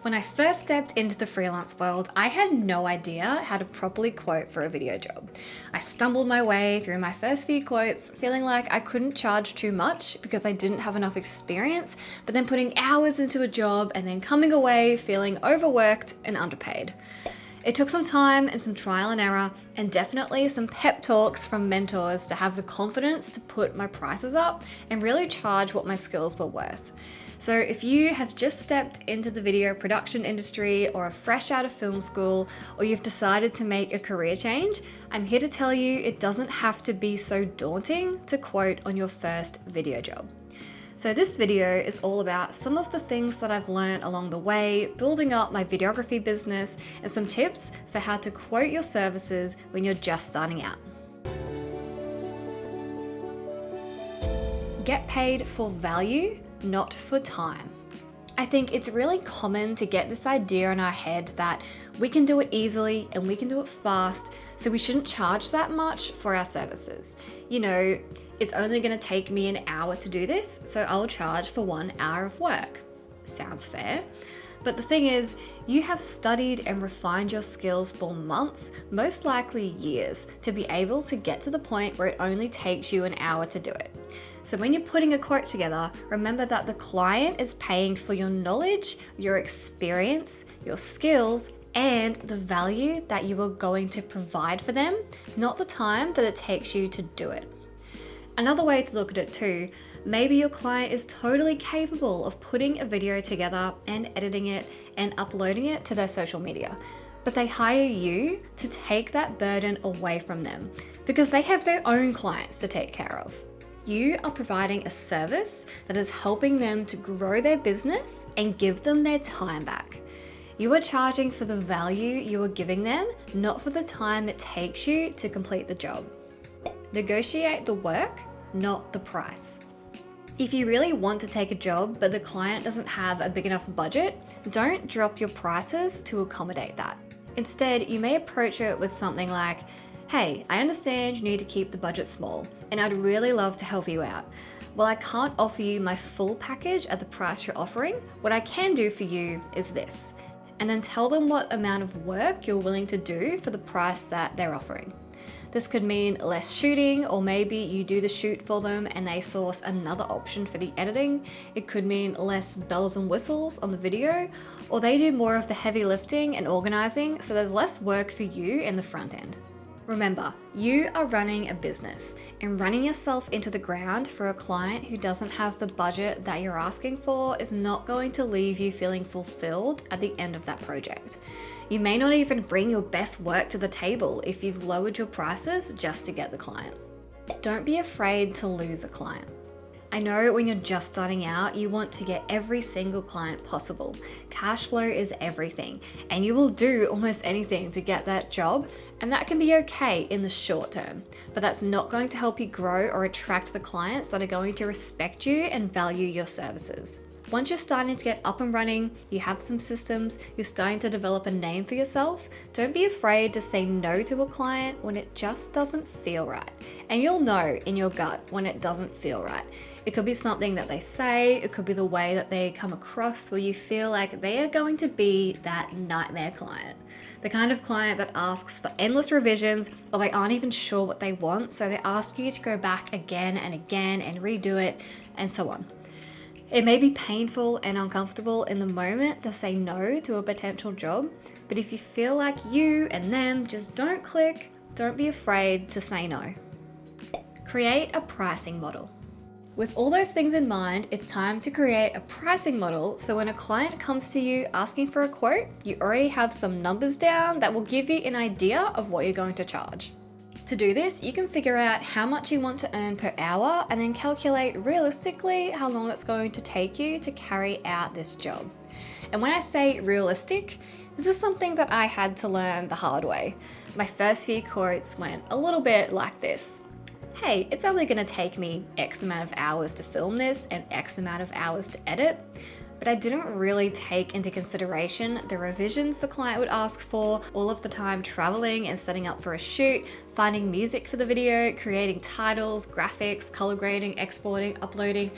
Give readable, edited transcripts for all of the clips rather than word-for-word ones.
When I first stepped into the freelance world, I had no idea how to properly quote for a video job. I stumbled my way through my first few quotes, feeling like I couldn't charge too much because I didn't have enough experience, but then putting hours into a job and then coming away feeling overworked and underpaid. It took some time and some trial and error, and definitely some pep talks from mentors to have the confidence to put my prices up and really charge what my skills were worth. So if you have just stepped into the video production industry or are fresh out of film school, or you've decided to make a career change, I'm here to tell you it doesn't have to be so daunting to quote on your first video job. So this video is all about some of the things that I've learned along the way, building up my videography business, and some tips for how to quote your services when you're just starting out. Get paid for value, not for time. I think it's really common to get this idea in our head that we can do it easily and we can do it fast, so we shouldn't charge that much for our services. You know, it's only going to take me an hour to do this, so I'll charge for 1 hour of work. Sounds fair. But the thing is, you have studied and refined your skills for months, most likely years, to be able to get to the point where it only takes you an hour to do it. So when you're putting a quote together, remember that the client is paying for your knowledge, your experience, your skills, and the value that you are going to provide for them, not the time that it takes you to do it. Another way to look at it too, maybe your client is totally capable of putting a video together and editing it and uploading it to their social media, but they hire you to take that burden away from them because they have their own clients to take care of. You are providing a service that is helping them to grow their business and give them their time back. You are charging for the value you are giving them, not for the time it takes you to complete the job. Negotiate the work, not the price. If you really want to take a job but the client doesn't have a big enough budget, don't drop your prices to accommodate that. Instead, you may approach it with something like, "Hey, I understand you need to keep the budget small, and I'd really love to help you out. Well, I can't offer you my full package at the price you're offering. What I can do for you is this." And then tell them what amount of work you're willing to do for the price that they're offering. This could mean less shooting, or maybe you do the shoot for them and they source another option for the editing. It could mean less bells and whistles on the video, or they do more of the heavy lifting and organizing, so there's less work for you in the front end. Remember, you are running a business, and running yourself into the ground for a client who doesn't have the budget that you're asking for is not going to leave you feeling fulfilled at the end of that project. You may not even bring your best work to the table if you've lowered your prices just to get the client. Don't be afraid to lose a client. I know when you're just starting out, you want to get every single client possible. Cash flow is everything, and you will do almost anything to get that job, and that can be okay in the short term, but that's not going to help you grow or attract the clients that are going to respect you and value your services. Once you're starting to get up and running, you have some systems, you're starting to develop a name for yourself, don't be afraid to say no to a client when it just doesn't feel right. And you'll know in your gut when it doesn't feel right. It could be something that they say, it could be the way that they come across where you feel like they are going to be that nightmare client. The kind of client that asks for endless revisions, or they aren't even sure what they want, so they ask you to go back again and again and redo it, and so on. It may be painful and uncomfortable in the moment to say no to a potential job, but if you feel like you and them just don't click, don't be afraid to say no. Create a pricing model. With all those things in mind, it's time to create a pricing model so when a client comes to you asking for a quote, you already have some numbers down that will give you an idea of what you're going to charge. To do this, you can figure out how much you want to earn per hour and then calculate realistically how long it's going to take you to carry out this job. And when I say realistic, this is something that I had to learn the hard way. My first few quotes went a little bit like this. Hey, it's only going to take me X amount of hours to film this and X amount of hours to edit. But I didn't really take into consideration the revisions the client would ask for, all of the time traveling and setting up for a shoot, finding music for the video, creating titles, graphics, color grading, exporting, uploading,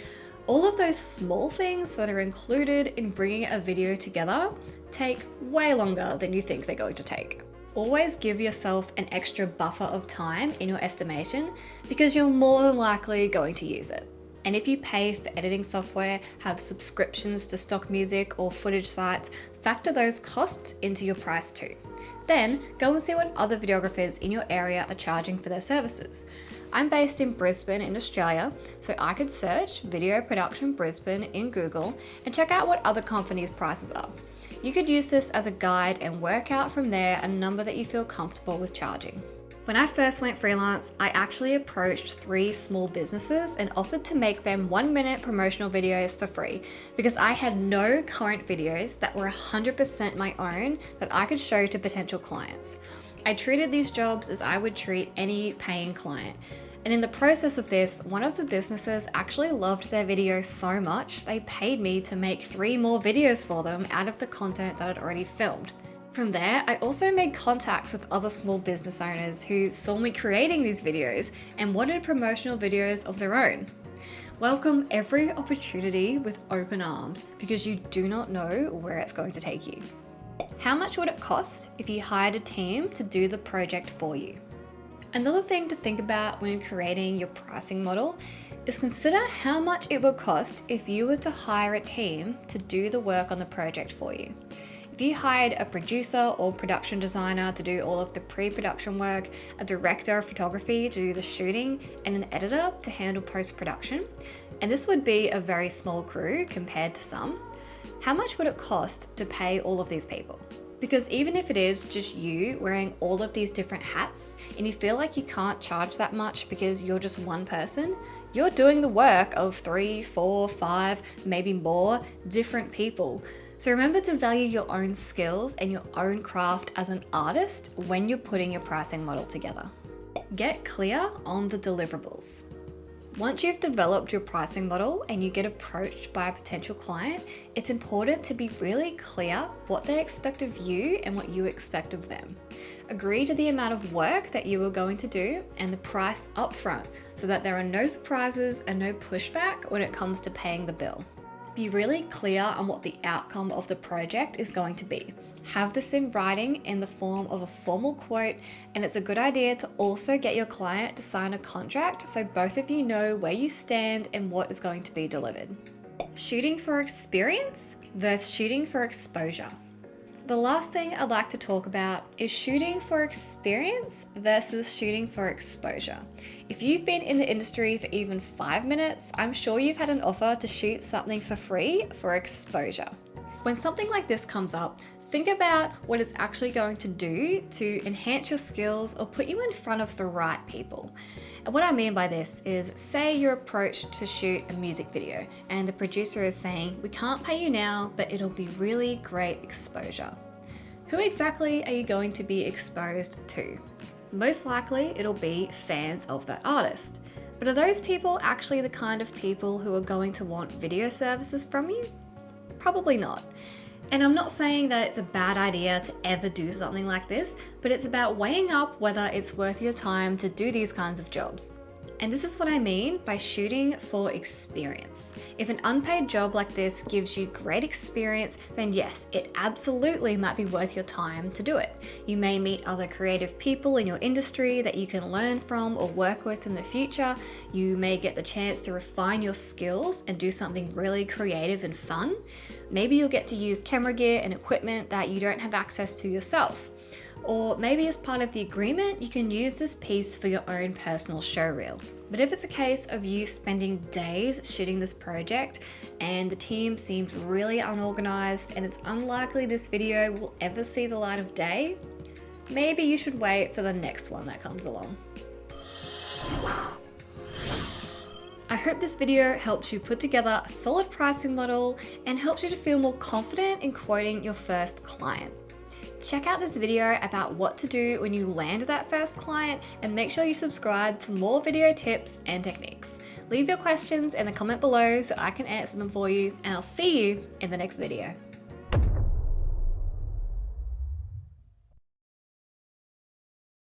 All of those small things that are included in bringing a video together take way longer than you think they're going to take. Always give yourself an extra buffer of time in your estimation because you're more than likely going to use it. And if you pay for editing software, have subscriptions to stock music or footage sites, factor those costs into your price too. Then go and see what other videographers in your area are charging for their services. I'm based in Brisbane in Australia, so I could search Video Production Brisbane in Google and check out what other companies' prices are. You could use this as a guide and work out from there a number that you feel comfortable with charging. When I first went freelance, I actually approached 3 small businesses and offered to make them 1-minute promotional videos for free because I had no current videos that were 100% my own that I could show to potential clients. I treated these jobs as I would treat any paying client. And in the process of this, one of the businesses actually loved their video so much, they paid me to make 3 more videos for them out of the content that I'd already filmed. From there, I also made contacts with other small business owners who saw me creating these videos and wanted promotional videos of their own. Welcome every opportunity with open arms because you do not know where it's going to take you. How much would it cost if you hired a team to do the project for you? Another thing to think about when creating your pricing model is consider how much it would cost if you were to hire a team to do the work on the project for you. If you hired a producer or production designer to do all of the pre-production work, a director of photography to do the shooting, and an editor to handle post-production, and this would be a very small crew compared to some, how much would it cost to pay all of these people? Because even if it is just you wearing all of these different hats and you feel like you can't charge that much because you're just one person, you're doing the work of 3, 4, 5, maybe more different people. So remember to value your own skills and your own craft as an artist when you're putting your pricing model together. Get clear on the deliverables. Once you've developed your pricing model and you get approached by a potential client, it's important to be really clear what they expect of you and what you expect of them. Agree to the amount of work that you are going to do and the price upfront so that there are no surprises and no pushback when it comes to paying the bill. Be really clear on what the outcome of the project is going to be. Have this in writing in the form of a formal quote, and it's a good idea to also get your client to sign a contract so both of you know where you stand and what is going to be delivered. Shooting for experience versus shooting for exposure. The last thing I'd like to talk about is shooting for experience versus shooting for exposure. If you've been in the industry for even 5 minutes, I'm sure you've had an offer to shoot something for free for exposure. When something like this comes up, think about what it's actually going to do to enhance your skills or put you in front of the right people. And what I mean by this is, say you're approached to shoot a music video and the producer is saying, we can't pay you now, but it'll be really great exposure. Who exactly are you going to be exposed to? Most likely it'll be fans of that artist. But are those people actually the kind of people who are going to want video services from you? Probably not. And I'm not saying that it's a bad idea to ever do something like this, but it's about weighing up whether it's worth your time to do these kinds of jobs. And this is what I mean by shooting for experience. If an unpaid job like this gives you great experience, then yes, it absolutely might be worth your time to do it. You may meet other creative people in your industry that you can learn from or work with in the future. You may get the chance to refine your skills and do something really creative and fun. Maybe you'll get to use camera gear and equipment that you don't have access to yourself. Or maybe as part of the agreement, you can use this piece for your own personal showreel. But if it's a case of you spending days shooting this project and the team seems really unorganized and it's unlikely this video will ever see the light of day, maybe you should wait for the next one that comes along. I hope this video helps you put together a solid pricing model and helps you to feel more confident in quoting your first client. Check out this video about what to do when you land that first client and make sure you subscribe for more video tips and techniques. Leave your questions in a comment below so I can answer them for you, and I'll see you in the next video.